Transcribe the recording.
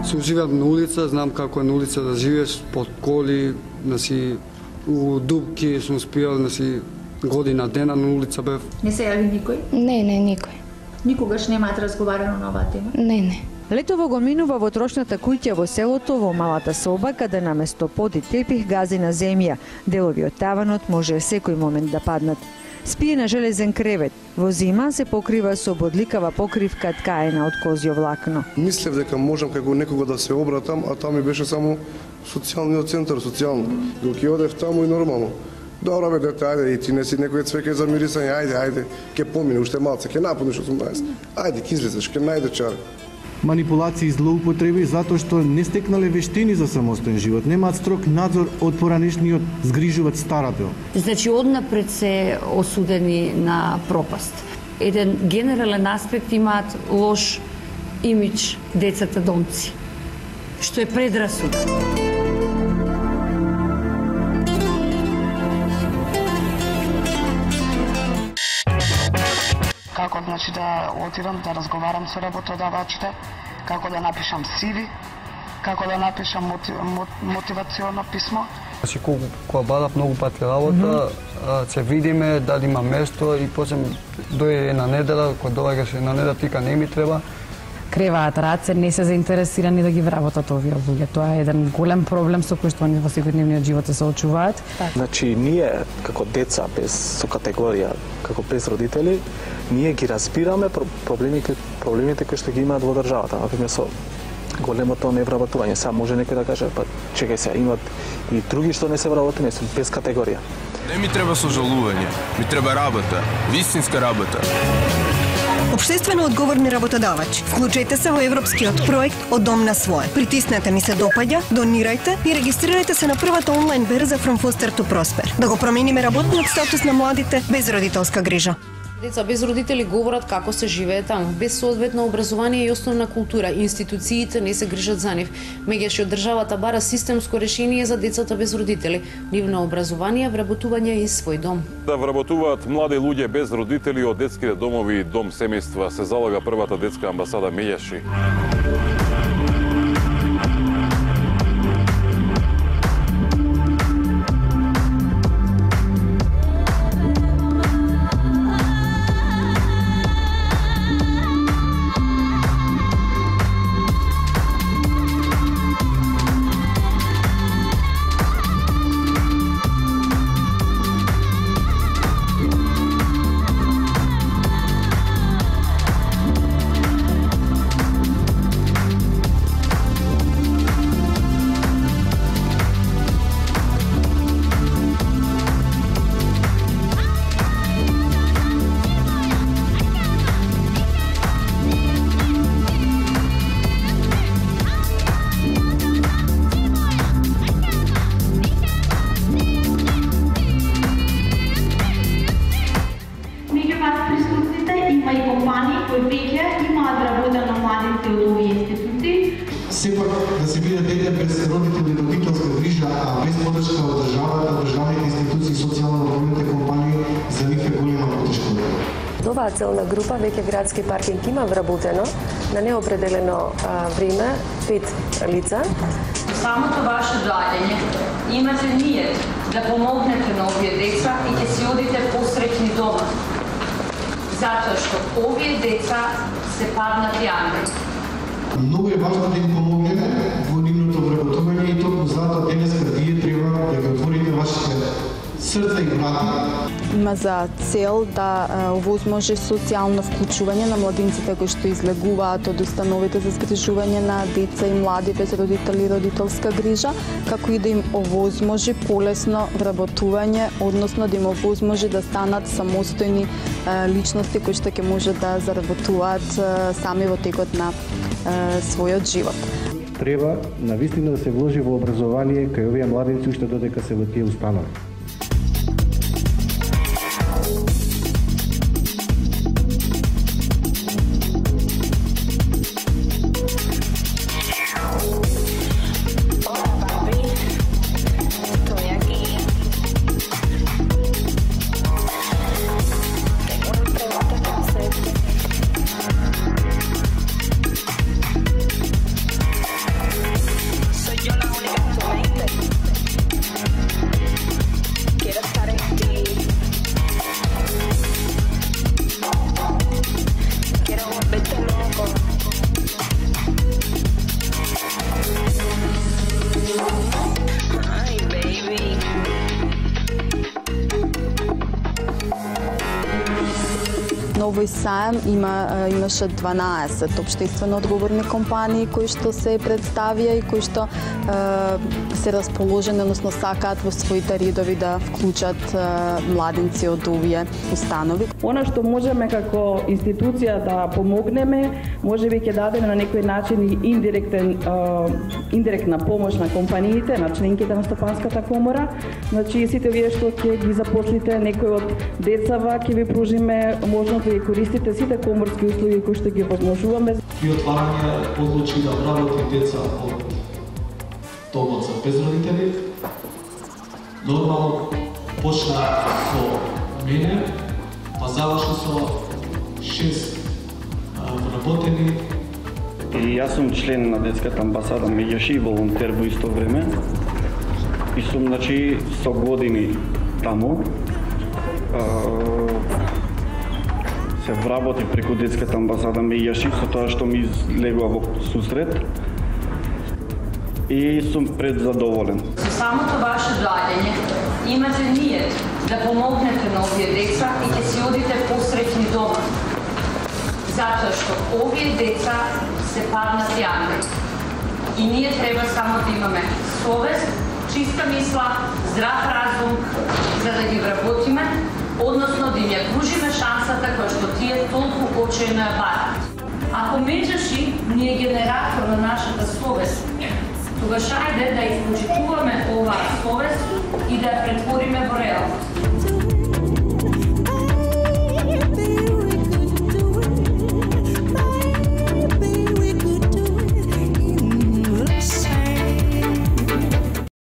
Сум живеел на улица, знам како е на улица да живееш под коли, у дупки сум спиел, година дена на улица бев. Не се јави никој? Не, никој. Никогаш немаат разговарано на оваа тема? Не. Летово го минува во трошната куќа во селото, во малата соба, каде наместо под и тепих гази на земја. Делови од таванот може секој момент да паднат. Спие на железен кревет. Во зима се покрива со бодликава покривка ткаена од козјо влакно. Мислев дека можам како некого да се обратам, а таму беше само социјалниот центар, социјално. Го ќе одев таму и нормално. Добро бе, дете, ајде, и ти не си некој цвеќе за мирисање, ајде, ќе помине уште малце, ќе напунеш 18. Ајде, ќе излезеш, ќе најде чар. Манипулации и злоупотреби затоа што не стекнале вештини за самостоен живот, немаат строг надзор од поранешниот, згрижуваат старател. Значи, однапред се осудени на пропаст. Еден генерален аспект имаат лош имидж децата домци, што е предрасуда. Како да отидам да разговарам со работодавачите, како да напишам CV, како да напишам мотивационо писмо. Кога бадав многу пати работа, ќе видиме дали има место и после дојде една недела, кога доаѓаше една недела, тика не ми треба. Креваат раце, не се заинтересирани да ги вработат овие луѓе. Тоа е еден голем проблем со кој што они во секојдневниот живот се соочуваат. Значи, ние како деца со категорија, како без родители, ние ги разбираме проблемите кои што ги имаат во државата. Например, со големото невработување. Сега може некој да каже, па чекај се, имат и други што не се вработени, се без категорија. Не ми треба сожалување, ми треба работа, вистинска работа. Општествено одговорни работодавач. Вклучете се во европскиот проект Од дом на свое. Притиснете ми се допаѓа, донирајте и регистрирайте се на првата онлайн берза From Foster to Prosper. Да го промениме работниот статус на младите без родителска грижа. Деца без родители говорат како се живее таму, без соодветно образование и основна култура. Институциите не се грижат за нив. Меѓутоа државата бара системско решение за децата без родители, нивно образование, вработување и свој дом. Да вработуваат млади луѓе без родители од детските домови и дом семејства се залага првата детска амбасада Меѓаши. Сепак да се биде дете без родители и родителска грижа, а без подршка од државата, државните институции, социјално-одговорните компании, за нив е голема потешкota. Оваа целна група веќе градски паркинг има вработено на неопределено време 5 лица. Самото ваше доаѓање имате ние да помогнете на овие деца и ќе си одите посреќни дома. Затоа што овие деца се паднати ангели. Многу е важно да им помогнеме во нивното вработување и токму затоа денеска вие треба да ги отворите вашите срца и врати. Има за цел да овозможи социјално вклучување на младинците кои што излегуваат од установите за згрижување на деца и млади без родители и родителска грижа, како и да им овозможи полесно вработување, односно да им овозможи да станат самостојни личности кои што ќе може да заработуваат сами во текот на својот живот. Треба навистина да се вложи во образование кај овие младинци уште додека се во тие установи. на овој саем имаше 12 општествено одговорни компании кои што се представија и кои што се расположени, односно сакаат во своите редови да вклучат младинци од овие установи. Она што можеме како институција да помогнеме, можеби ќе дадеме на некој начин и индиректна помош на компаниите, на членките на Стопанската комора. Значи сите вие што ќе ги запослите некој од децава, ќе ви пружиме можност да ги користите сите коморски услуги кои што ги возможуваме. И отварање одлучи да вработи деца од домот за без родители. Нормално почна со мене, па заврши со 6 вработени. И јас сум член на детската амбасада Меѓаши, волонтер во исто време. И сум, значи, со години таму. Се вработи преку детската амбасада Меѓаши со тоа што ми излегува во сусрет. И сум предзадоволен. Со самото ваше доаѓање имате ниет да помогнете на овие деца и ќе си одите посреќни дома. Затоа што овие деца се паднати ангели. И ние треба само да имаме совест, чиста мисла, здрав разум, за да ги вработиме, односно да им ја кружиме шансата која што тие толку очајно ја барат. Ако Меѓаши ни е генератор на нашата совест, тогаш ајде да испочитуваме оваа совест и да ја претвориме во реалност.